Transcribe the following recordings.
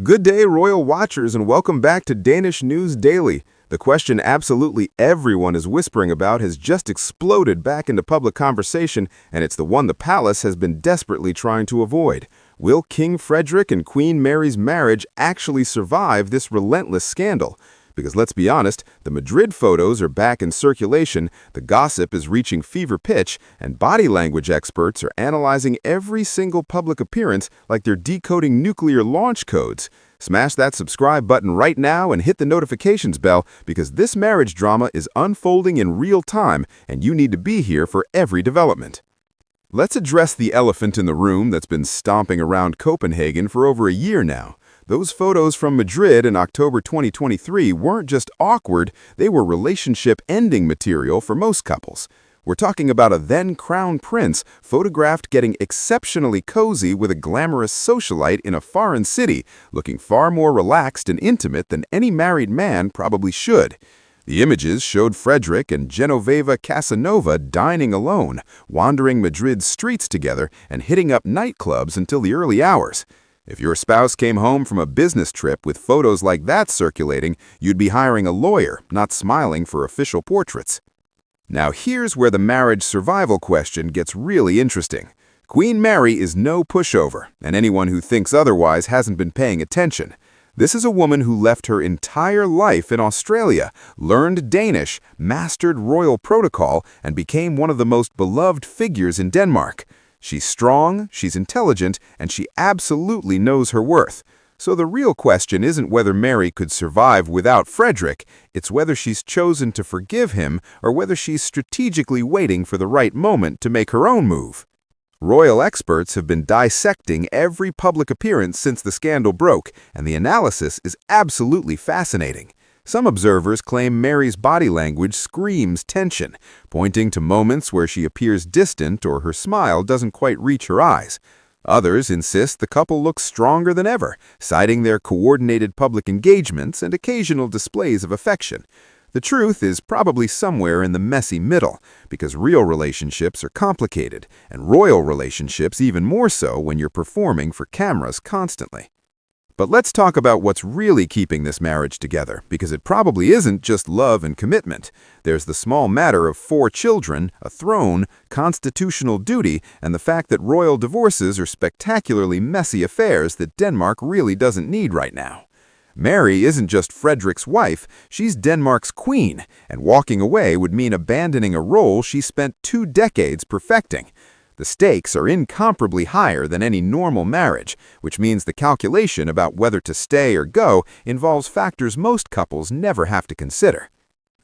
Good day, Royal Watchers, and welcome back to Danish News Daily. The question absolutely everyone is whispering about has just exploded back into public conversation, and it's the one the palace has been desperately trying to avoid. Will King Frederik and Queen Mary's marriage actually survive this relentless scandal? Because let's be honest, the Madrid photos are back in circulation, the gossip is reaching fever pitch, and body language experts are analyzing every single public appearance like they're decoding nuclear launch codes. Smash that subscribe button right now and hit the notifications bell because this marriage drama is unfolding in real time and you need to be here for every development. Let's address the elephant in the room that's been stomping around Copenhagen for over a year now. Those photos from Madrid in October 2023 weren't just awkward, they were relationship-ending material for most couples. We're talking about a then-crown prince photographed getting exceptionally cozy with a glamorous socialite in a foreign city, looking far more relaxed and intimate than any married man probably should. The images showed Frederik and Genoveva Casanova dining alone, wandering Madrid's streets together and hitting up nightclubs until the early hours. If your spouse came home from a business trip with photos like that circulating, you'd be hiring a lawyer, not smiling for official portraits. Now here's where the marriage survival question gets really interesting. Queen Mary is no pushover, and anyone who thinks otherwise hasn't been paying attention. This is a woman who left her entire life in Australia, learned Danish, mastered royal protocol, and became one of the most beloved figures in Denmark. She's strong, she's intelligent, and she absolutely knows her worth. So the real question isn't whether Mary could survive without Frederik, it's whether she's chosen to forgive him or whether she's strategically waiting for the right moment to make her own move. Royal experts have been dissecting every public appearance since the scandal broke, and the analysis is absolutely fascinating. Some observers claim Mary's body language screams tension, pointing to moments where she appears distant or her smile doesn't quite reach her eyes. Others insist the couple looks stronger than ever, citing their coordinated public engagements and occasional displays of affection. The truth is probably somewhere in the messy middle, because real relationships are complicated, and royal relationships even more so when you're performing for cameras constantly. But let's talk about what's really keeping this marriage together, because it probably isn't just love and commitment. There's the small matter of 4 children, a throne, constitutional duty, and the fact that royal divorces are spectacularly messy affairs that Denmark really doesn't need right now. Mary isn't just Frederik's wife, she's Denmark's queen, and walking away would mean abandoning a role she spent 2 decades perfecting. The stakes are incomparably higher than any normal marriage, which means the calculation about whether to stay or go involves factors most couples never have to consider.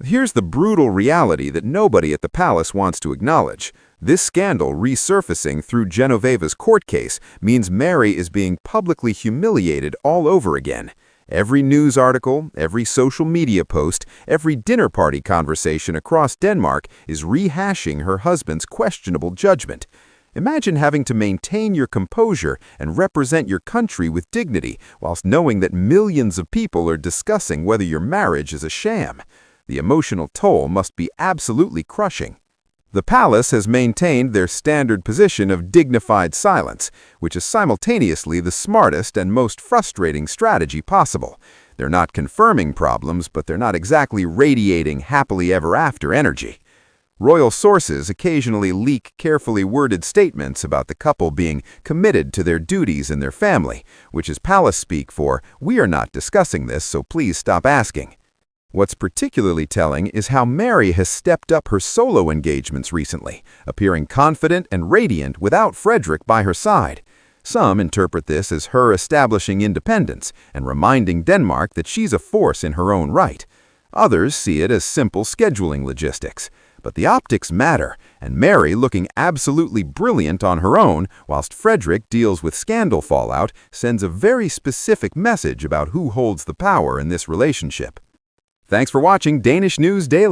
Here's the brutal reality that nobody at the palace wants to acknowledge. This scandal resurfacing through Genoveva's court case means Mary is being publicly humiliated all over again. Every news article, every social media post, every dinner party conversation across Denmark is rehashing her husband's questionable judgment. Imagine having to maintain your composure and represent your country with dignity whilst knowing that millions of people are discussing whether your marriage is a sham. The emotional toll must be absolutely crushing. The palace has maintained their standard position of dignified silence, which is simultaneously the smartest and most frustrating strategy possible. They're not confirming problems, but they're not exactly radiating happily ever after energy. Royal sources occasionally leak carefully worded statements about the couple being committed to their duties and their family, which is palace speak for, "We are not discussing this, so please stop asking." What's particularly telling is how Mary has stepped up her solo engagements recently, appearing confident and radiant without Frederik by her side. Some interpret this as her establishing independence and reminding Denmark that she's a force in her own right. Others see it as simple scheduling logistics. But the optics matter, and Mary looking absolutely brilliant on her own, whilst Frederik deals with scandal fallout, sends a very specific message about who holds the power in this relationship. Thanks for watching Danish News Daily.